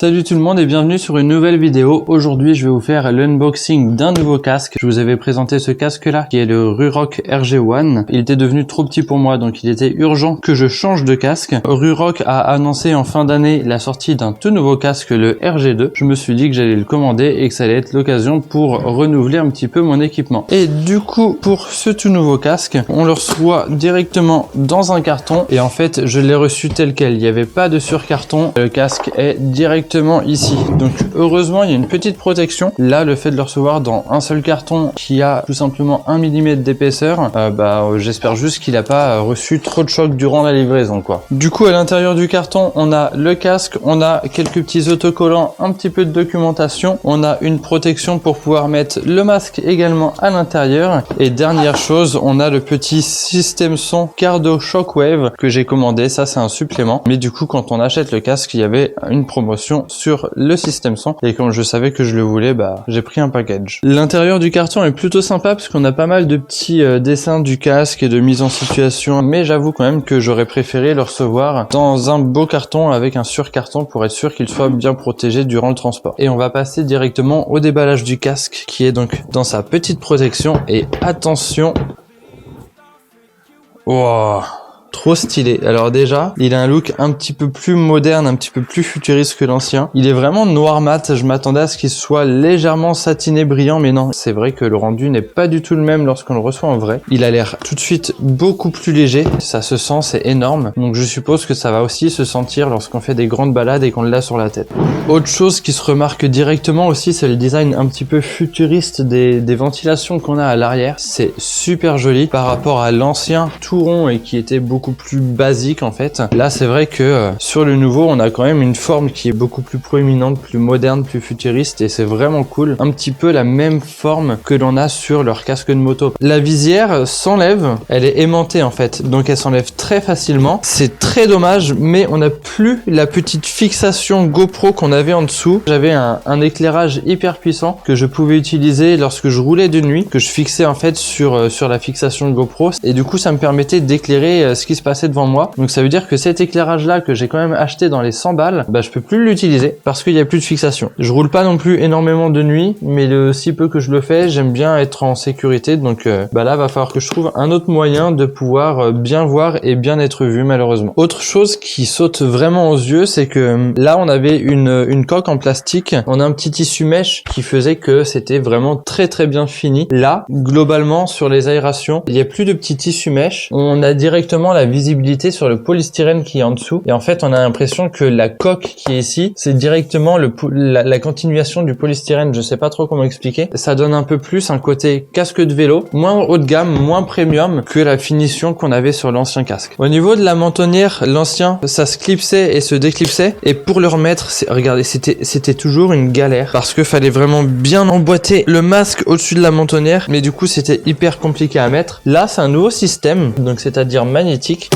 Salut tout le monde et bienvenue sur une nouvelle vidéo. Aujourd'hui je vais vous faire l'unboxing d'un nouveau casque. Je vous avais présenté ce casque là qui est le Rurock RG1. Il était devenu trop petit pour moi donc il était urgent que je change de casque. Rurock a annoncé en fin d'année la sortie d'un tout nouveau casque, le RG2. Je me suis dit que j'allais le commander et que ça allait être l'occasion pour renouveler un petit peu mon équipement. Et du coup pour ce tout nouveau casque, on le reçoit directement dans un carton et en fait je l'ai reçu tel quel. Il n'y avait pas de surcarton. Le casque est directement ici. Donc heureusement il y a une petite protection. Là le fait de le recevoir dans un seul carton qui a tout simplement 1 mm d'épaisseur, j'espère juste qu'il n'a pas reçu trop de choc durant la livraison quoi. Du coup à l'intérieur du carton on a le casque, on a quelques petits autocollants, un petit peu de documentation, on a une protection pour pouvoir mettre le masque également à l'intérieur et dernière chose on a le petit système son Cardo Shockwave que j'ai commandé. Ça c'est un supplément mais du coup quand on achète le casque il y avait une promotion sur le système son et comme je savais que je le voulais, j'ai pris un package. L'intérieur du carton est plutôt sympa parce qu'on a pas mal de petits dessins du casque et de mise en situation, mais j'avoue quand même que j'aurais préféré le recevoir dans un beau carton avec un surcarton pour être sûr qu'il soit bien protégé durant le transport. Et on va passer directement au déballage du casque qui est donc dans sa petite protection et attention. Wow. Trop stylé. Alors déjà, il a un look un petit peu plus moderne, un petit peu plus futuriste que l'ancien. Il est vraiment noir mat. Je m'attendais à ce qu'il soit légèrement satiné brillant, mais non. C'est vrai que le rendu n'est pas du tout le même lorsqu'on le reçoit en vrai. Il a l'air tout de suite beaucoup plus léger. Ça se sent, c'est énorme. Donc je suppose que ça va aussi se sentir lorsqu'on fait des grandes balades et qu'on l'a sur la tête. Autre chose qui se remarque directement aussi, c'est le design un petit peu futuriste des ventilations qu'on a à l'arrière. C'est super joli par rapport à l'ancien tout rond et qui était beaucoup plus basique en fait. Là c'est vrai que sur le nouveau on a quand même une forme qui est beaucoup plus proéminente, plus moderne, plus futuriste et c'est vraiment cool. Un petit peu la même forme que l'on a sur leur casque de moto. La visière s'enlève, elle est aimantée en fait, donc elle s'enlève très facilement. C'est très dommage mais on n'a plus la petite fixation GoPro qu'on avait en dessous. J'avais un éclairage hyper puissant que je pouvais utiliser lorsque je roulais de nuit, que je fixais en fait sur la fixation GoPro et du coup ça me permettait d'éclairer ce qui se passait devant moi. Donc ça veut dire que cet éclairage là que j'ai quand même acheté dans les 100 balles, je peux plus l'utiliser parce qu'il n'y a plus de fixation. Je roule pas non plus énormément de nuit, mais le si peu que je le fais, j'aime bien être en sécurité. Donc là va falloir que je trouve un autre moyen de pouvoir bien voir et bien être vu malheureusement. Autre chose qui saute vraiment aux yeux, c'est que là on avait une coque en plastique, on a un petit tissu mèche qui faisait que c'était vraiment très bien fini. Là globalement sur les aérations, il n'y a plus de petit tissu mèche, on a directement la visibilité sur le polystyrène qui est en dessous et en fait on a l'impression que la coque qui est ici c'est directement la continuation du polystyrène. Je sais pas trop comment expliquer, ça donne un peu plus un côté casque de vélo, moins haut de gamme, moins premium que la finition qu'on avait sur l'ancien casque. Au niveau de la mentonnière, l'ancien ça se clipsait et se déclipsait et pour le remettre, regardez, c'était toujours une galère parce que fallait vraiment bien emboîter le masque au-dessus de la mentonnière, mais du coup c'était hyper compliqué à mettre. Là c'est un nouveau système, donc c'est-à-dire magnétique.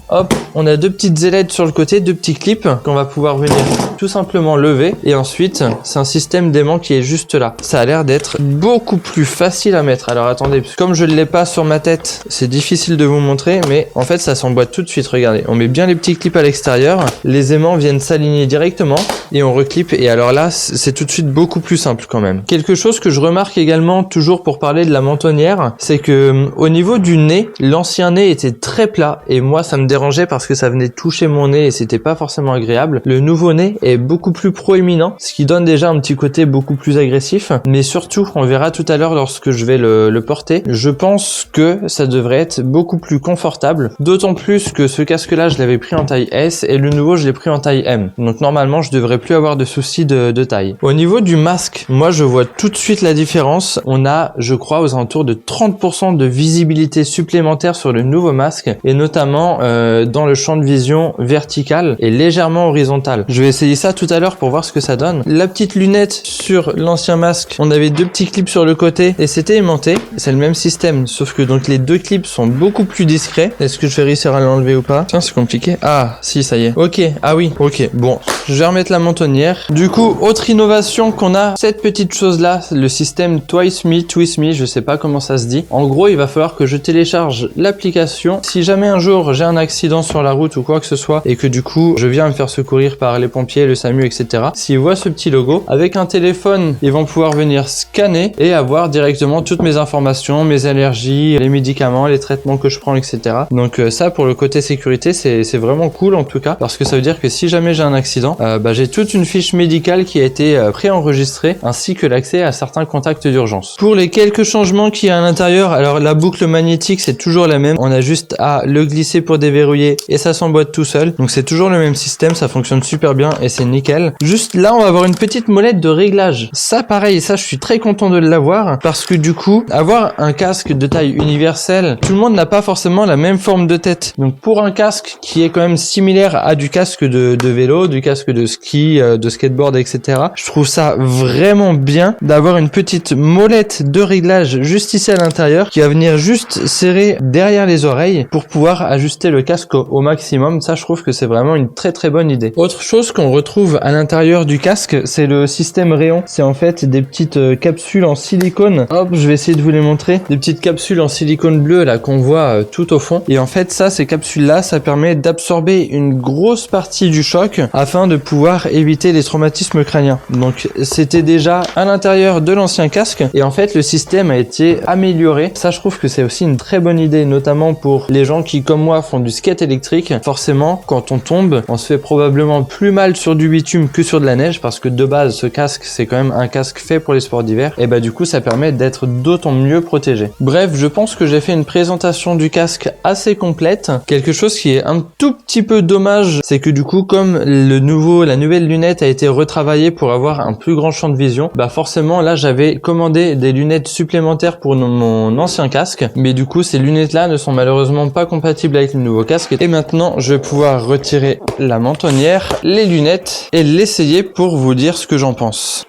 Hop, on a deux petites ailettes sur le côté, deux petits clips qu'on va pouvoir venir tout simplement lever et ensuite c'est un système d'aimant qui est juste là. Ça a l'air d'être beaucoup plus facile à mettre. Alors attendez, comme je ne l'ai pas sur ma tête, c'est difficile de vous montrer, mais en fait ça s'emboîte tout de suite. Regardez, on met bien les petits clips à l'extérieur, les aimants viennent s'aligner directement et on reclipe et alors là c'est tout de suite beaucoup plus simple quand même. Quelque chose que je remarque également toujours pour parler de la mentonnière, c'est que au niveau du nez, l'ancien nez était très plat et moi ça me dérangeait parce que ça venait toucher mon nez et c'était pas forcément agréable. Le nouveau nez est beaucoup plus proéminent, ce qui donne déjà un petit côté beaucoup plus agressif, mais surtout on verra tout à l'heure lorsque je vais le porter, je pense que ça devrait être beaucoup plus confortable, d'autant plus que ce casque là je l'avais pris en taille S et le nouveau je l'ai pris en taille M, donc normalement je devrais plus avoir de soucis de taille. Au niveau du masque, moi je vois tout de suite la différence. On a je crois aux alentours de 30% de visibilité supplémentaire sur le nouveau masque et notamment dans le champ de vision vertical et légèrement horizontal. Je vais essayer ça tout à l'heure pour voir ce que ça donne. La petite lunette sur l'ancien masque, on avait deux petits clips sur le côté et c'était aimanté. C'est le même système, sauf que donc les deux clips sont beaucoup plus discrets. Est-ce que je vais réussir à l'enlever ou pas? Tiens, c'est compliqué. Ah, si, ça y est. Ok, ah oui, ok. Bon, je vais remettre la mentonnière. Du coup, autre innovation qu'on a, cette petite chose-là, le système Twice Me, Twist Me, je sais pas comment ça se dit. En gros, il va falloir que je télécharge l'application. Si jamais un jour j'ai un accès accident sur la route ou quoi que ce soit et que du coup je viens me faire secourir par les pompiers, le SAMU, etc. S'ils voient ce petit logo, avec un téléphone, ils vont pouvoir venir scanner et avoir directement toutes mes informations, mes allergies, les médicaments, les traitements que je prends, etc. Donc ça, pour le côté sécurité, c'est vraiment cool en tout cas, parce que ça veut dire que si jamais j'ai un accident, j'ai toute une fiche médicale qui a été préenregistrée, ainsi que l'accès à certains contacts d'urgence. Pour les quelques changements qu'il y a à l'intérieur, alors la boucle magnétique c'est toujours la même, on a juste à le glisser pour déverrouiller et ça s'emboîte tout seul, donc c'est toujours le même système, ça fonctionne super bien et c'est nickel. Juste là on va avoir une petite molette de réglage, ça pareil, ça je suis très content de l'avoir, parce que du coup avoir un casque de taille universelle, tout le monde n'a pas forcément la même forme de tête, donc pour un casque qui est quand même similaire à du casque de vélo, du casque de ski, de skateboard, etc., je trouve ça vraiment bien d'avoir une petite molette de réglage juste ici à l'intérieur qui va venir juste serrer derrière les oreilles pour pouvoir ajuster le casque au maximum. Ça, je trouve que c'est vraiment une très très bonne idée. Autre chose qu'on retrouve à l'intérieur du casque, c'est le système Rayon. C'est en fait des petites capsules en silicone. Hop, je vais essayer de vous les montrer. Des petites capsules en silicone bleu là qu'on voit tout au fond. Et en fait, ça, ces capsules là, ça permet d'absorber une grosse partie du choc afin de pouvoir éviter les traumatismes crâniens. Donc c'était déjà à l'intérieur de l'ancien casque et en fait le système a été amélioré. Ça, je trouve que c'est aussi une très bonne idée, notamment pour les gens qui comme moi font du skate électrique. Forcément, quand on tombe, on se fait probablement plus mal sur du bitume que sur de la neige, parce que de base ce casque c'est quand même un casque fait pour les sports d'hiver, et du coup ça permet d'être d'autant mieux protégé. Bref, je pense que j'ai fait une présentation du casque assez complète. Quelque chose qui est un tout petit peu dommage, c'est que du coup comme la nouvelle lunette a été retravaillée pour avoir un plus grand champ de vision, forcément là j'avais commandé des lunettes supplémentaires pour mon ancien casque, mais du coup ces lunettes là ne sont malheureusement pas compatibles avec le nouveau casque, et maintenant je vais pouvoir retirer la mentonnière, les lunettes et l'essayer pour vous dire ce que j'en pense.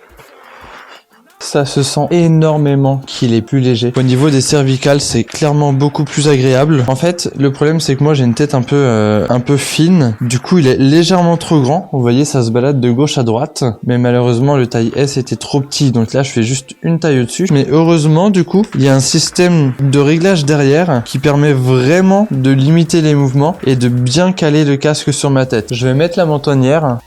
Ça se sent énormément qu'il est plus léger. Au niveau des cervicales, c'est clairement beaucoup plus agréable. En fait, le problème c'est que moi j'ai une tête un peu fine. Du coup, il est légèrement trop grand. Vous voyez, ça se balade de gauche à droite. Mais malheureusement, le taille S était trop petit. Donc là, je fais juste une taille au-dessus. Mais heureusement, du coup, il y a un système de réglage derrière qui permet vraiment de limiter les mouvements et de bien caler le casque sur ma tête. Je vais mettre la mentonnière.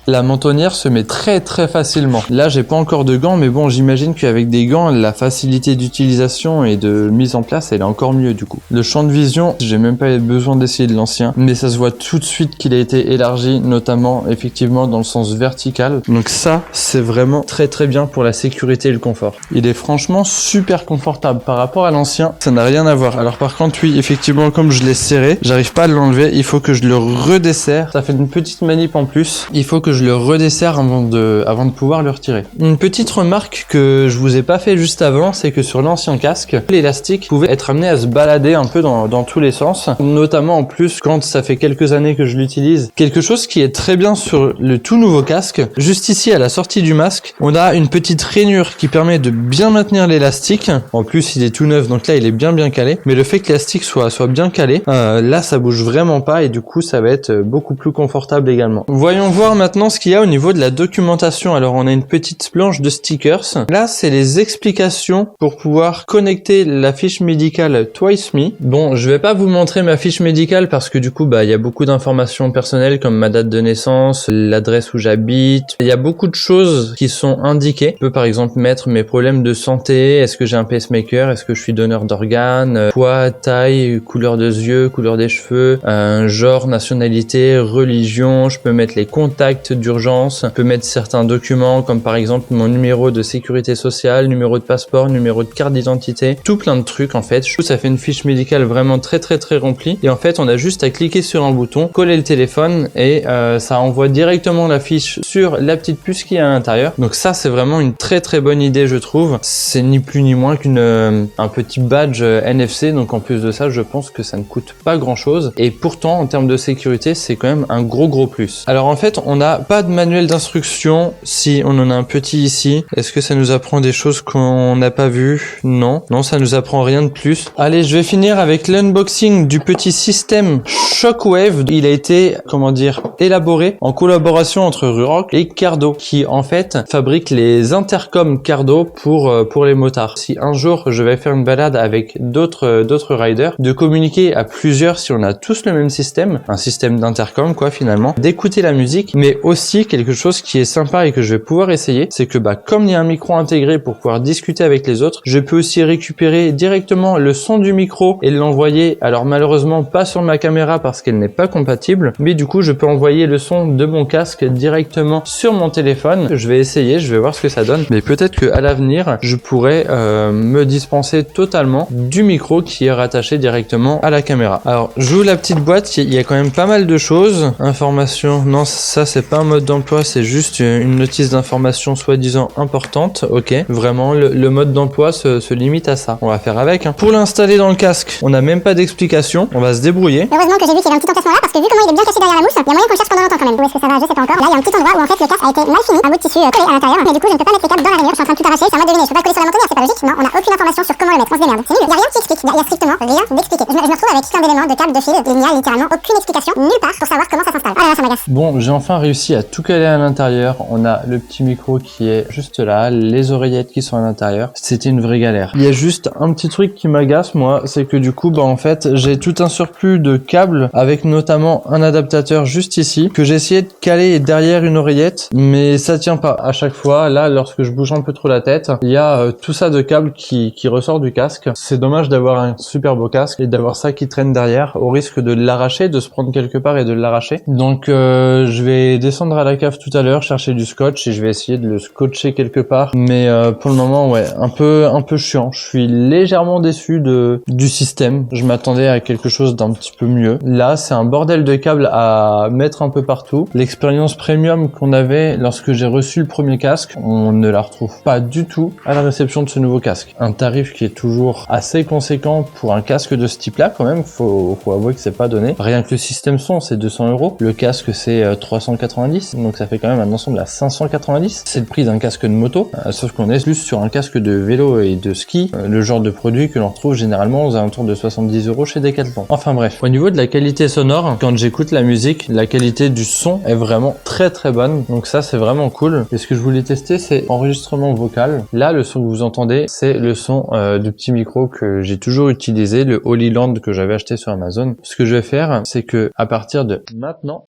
La mentonnière se met très très facilement. Là, j'ai pas encore de gants, mais bon, j'imagine qu'avec des gants, la facilité d'utilisation et de mise en place, elle est encore mieux du coup. Le champ de vision, j'ai même pas besoin d'essayer de l'ancien, mais ça se voit tout de suite qu'il a été élargi, notamment effectivement dans le sens vertical. Donc ça, c'est vraiment très très bien pour la sécurité et le confort. Il est franchement super confortable par rapport à l'ancien, ça n'a rien à voir. Alors par contre, oui, effectivement, comme je l'ai serré, j'arrive pas à l'enlever, il faut que je le redesserre. Ça fait une petite manip en plus. Il faut que je le redesserre avant de pouvoir le retirer. Une petite remarque que je vous ai pas fait juste avant, c'est que sur l'ancien casque, l'élastique pouvait être amené à se balader un peu dans tous les sens, notamment en plus quand ça fait quelques années que je l'utilise. Quelque chose qui est très bien sur le tout nouveau casque, juste ici à la sortie du masque, on a une petite rainure qui permet de bien maintenir l'élastique. En plus, il est tout neuf, donc là il est bien calé, mais le fait que l'élastique soit bien calé, là ça bouge vraiment pas et du coup ça va être beaucoup plus confortable également. Voyons voir maintenant ce qu'il y a au niveau de la documentation. Alors on a une petite planche de stickers. Là c'est les explications pour pouvoir connecter la fiche médicale Twice Me. Bon, je vais pas vous montrer ma fiche médicale parce que du coup il y a beaucoup d'informations personnelles comme ma date de naissance, l'adresse où j'habite. Il y a beaucoup de choses qui sont indiquées. Je peux par exemple mettre mes problèmes de santé, est-ce que j'ai un pacemaker, est-ce que je suis donneur d'organes, poids, taille, couleur de yeux, couleur des cheveux, genre, nationalité, religion. Je peux mettre les contacts d'urgence, je peux mettre certains documents comme par exemple mon numéro de sécurité sociale, numéro de passeport, numéro de carte d'identité, tout plein de trucs en fait. Ça fait une fiche médicale vraiment très remplie et en fait on a juste à cliquer sur un bouton, coller le téléphone et ça envoie directement la fiche sur la petite puce qui est à l'intérieur. Donc ça c'est vraiment une très bonne idée je trouve. C'est ni plus ni moins un petit badge NFC, donc en plus de ça je pense que ça ne coûte pas grand chose et pourtant en termes de sécurité c'est quand même un gros plus. Alors en fait on a pas de manuel d'instruction. Si, on en a un petit ici. Est-ce que ça nous apprend des choses qu'on n'a pas vues? Non. Non, ça nous apprend rien de plus. Allez, je vais finir avec l'unboxing du petit système Shockwave. Il a été, comment dire, élaboré en collaboration entre Ruroc et Cardo, qui en fait fabrique les intercoms Cardo pour les motards. Si un jour je vais faire une balade avec d'autres riders, de communiquer à plusieurs si on a tous le même système, un système d'intercom quoi finalement, d'écouter la musique, mais aussi quelque chose qui est sympa et que je vais pouvoir essayer, c'est que comme il y a un micro intégré pour pouvoir discuter avec les autres, je peux aussi récupérer directement le son du micro et l'envoyer, alors malheureusement pas sur ma caméra parce qu'elle n'est pas compatible, mais du coup je peux envoyer le son de mon casque directement sur mon téléphone. Je vais essayer, je vais voir ce que ça donne, mais peut-être que à l'avenir je pourrais me dispenser totalement du micro qui est rattaché directement à la caméra. Alors j'ouvre la petite boîte, il y a quand même pas mal de choses. Information, non ça c'est pas un mode d'emploi, c'est juste une notice d'information soi-disant importante. Ok, vraiment le mode d'emploi se limite à ça. On va faire avec. Pour l'installer dans le casque, on n'a même pas d'explication, on va se débrouiller. Heureusement que j'ai vu qu'il y avait un petit entassement là, parce que vu comment il est bien caché derrière la mousse, il y a moyen qu'on le cherche pendant longtemps quand même. Où est-ce que ça va, je sais pas encore. Là il y a un petit endroit où en fait le casque a été mal fini, un bout de tissu collé à l'intérieur, mais du coup je ne peux pas mettre les câbles dans la rainure, je suis en train de tout arracher, c'est un mode deviner, je peux pas le coller sur la montonnire, c'est pas logique. Non, on a aucune information sur comment le mettre, on se démerde. C'est nul. Il y a rien qui explique, il y a strictement rien d'expliqué. Je me retrouve avec plein d'éléments, de câbles, de fils, il n'y a littéralement aucune explication nulle part pour savoir comment ça s'installe. Ah là, ça m'agace. Bon, j'ai enfin réussi à tout caler à l'intérieur. On a le petit micro qui est juste là, les oreillettes qui sont à l'intérieur. C'était une vraie galère. Il y a juste un petit truc qui m'agace, moi, c'est que du coup, en fait, j'ai tout un surplus de câbles avec notamment un adaptateur juste ici que j'ai essayé de caler derrière une oreillette, mais ça tient pas à chaque fois. Là, lorsque je bouge un peu trop la tête, il y a tout ça de câbles qui ressort du casque. C'est dommage d'avoir un super beau casque et d'avoir ça qui traîne derrière au risque de l'arracher, de se prendre quelque part et de l'arracher. Donc je vais descendre à la cave tout à l'heure, chercher du scotch et je vais essayer de le scotcher quelque part. Mais pour le moment, ouais, un peu chiant. Je suis légèrement déçu du système. Je m'attendais à quelque chose d'un petit peu mieux. Là, c'est un bordel de câbles à mettre un peu partout. L'expérience premium qu'on avait lorsque j'ai reçu le premier casque, on ne la retrouve pas du tout à la réception de ce nouveau casque. Un tarif qui est toujours assez conséquent pour un casque de ce type-là quand même. Faut avouer que c'est pas donné. Rien que le système son, c'est 200 €. Le casque, c'est 390. Donc ça fait quand même un ensemble à 590. C'est le prix d'un casque de moto. Sauf qu'on est plus sur un casque de vélo et de ski. Le genre de produit que l'on retrouve généralement aux alentours de 70 € chez Decathlon. Enfin bref. Au niveau de la qualité sonore, quand j'écoute la musique, la qualité du son est vraiment très très bonne. Donc ça, c'est vraiment cool. Et ce que je voulais tester, c'est enregistrement vocal. Là, le son que vous entendez, c'est le son du petit micro que j'ai toujours utilisé, le Holy Land que j'avais acheté sur Amazon. Ce que je vais faire, c'est que à partir de maintenant,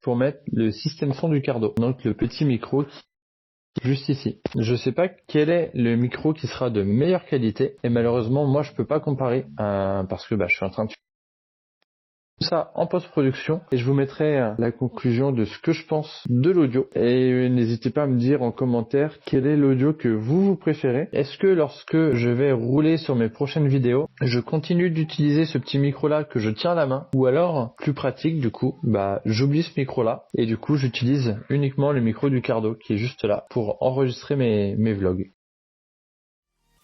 pour mettre le système son du Cardo, donc le petit micro juste ici. Je sais pas quel est le micro qui sera de meilleure qualité et malheureusement moi je peux pas comparer parce que je suis en train de ça en post-production et je vous mettrai la conclusion de ce que je pense de l'audio et n'hésitez pas à me dire en commentaire quel est l'audio que vous préférez. Est-ce que lorsque je vais rouler sur mes prochaines vidéos, je continue d'utiliser ce petit micro là que je tiens à la main ou alors plus pratique du coup, j'oublie ce micro là et du coup j'utilise uniquement le micro du Cardo qui est juste là pour enregistrer mes vlogs.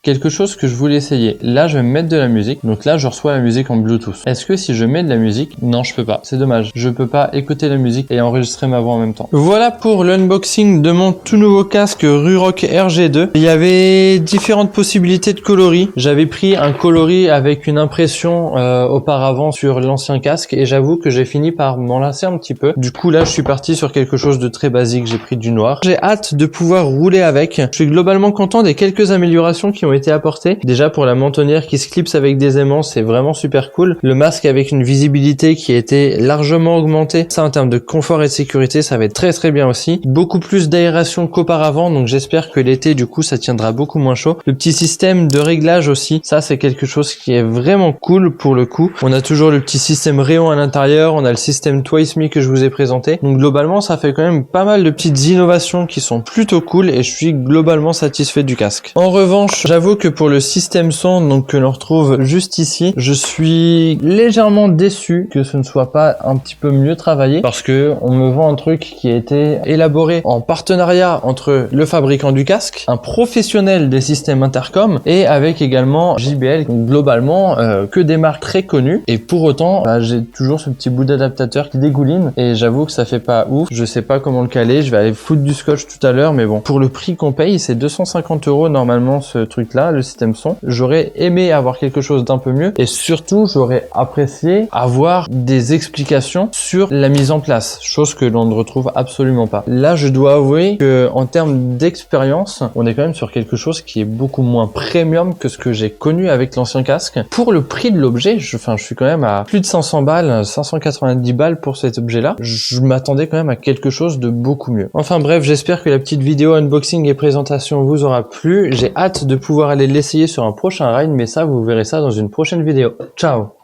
Quelque chose que je voulais essayer. Là, je vais me mettre de la musique. Donc là, je reçois la musique en Bluetooth. Est-ce que si je mets de la musique, non, je peux pas. C'est dommage. Je peux pas écouter la musique et enregistrer ma voix en même temps. Voilà pour l'unboxing de mon tout nouveau casque Ruroc RG2. Il y avait différentes possibilités de coloris. J'avais pris un coloris avec une impression auparavant sur l'ancien casque et j'avoue que j'ai fini par m'en lasser un petit peu. Du coup, là, je suis parti sur quelque chose de très basique. J'ai pris du noir. J'ai hâte de pouvoir rouler avec. Je suis globalement content des quelques améliorations qui ont été apportées. Déjà pour la mentonnière qui se clipse avec des aimants, c'est vraiment super cool. Le masque avec une visibilité qui a été largement augmentée. Ça en termes de confort et de sécurité, ça va être très très bien aussi. Beaucoup plus d'aération qu'auparavant, donc j'espère que l'été du coup ça tiendra beaucoup moins chaud. Le petit système de réglage aussi, ça c'est quelque chose qui est vraiment cool pour le coup. On a toujours le petit système rayon à l'intérieur, on a le système Twice Me que je vous ai présenté. Donc globalement ça fait quand même pas mal de petites innovations qui sont plutôt cool et je suis globalement satisfait du casque. En revanche, j'avoue j'avoue que pour le système son, donc que l'on retrouve juste ici, je suis légèrement déçu que ce ne soit pas un petit peu mieux travaillé, parce que on me vend un truc qui a été élaboré en partenariat entre le fabricant du casque, un professionnel des systèmes intercom et avec également JBL, donc globalement que des marques très connues, et pour autant j'ai toujours ce petit bout d'adaptateur qui dégouline et j'avoue que ça fait pas ouf. Je sais pas comment le caler, je vais aller foutre du scotch tout à l'heure, mais bon, pour le prix qu'on paye, c'est 250 € normalement ce truc là, le système son. J'aurais aimé avoir quelque chose d'un peu mieux et surtout j'aurais apprécié avoir des explications sur la mise en place, chose que l'on ne retrouve absolument pas. Là, je dois avouer que en termes d'expérience, on est quand même sur quelque chose qui est beaucoup moins premium que ce que j'ai connu avec l'ancien casque. Pour le prix de l'objet, je suis quand même à plus de 500 balles, 590 balles pour cet objet-là. Je m'attendais quand même à quelque chose de beaucoup mieux. Enfin bref, j'espère que la petite vidéo unboxing et présentation vous aura plu. J'ai hâte de pouvoir aller l'essayer sur un prochain ride, mais ça, vous verrez ça dans une prochaine vidéo. Ciao!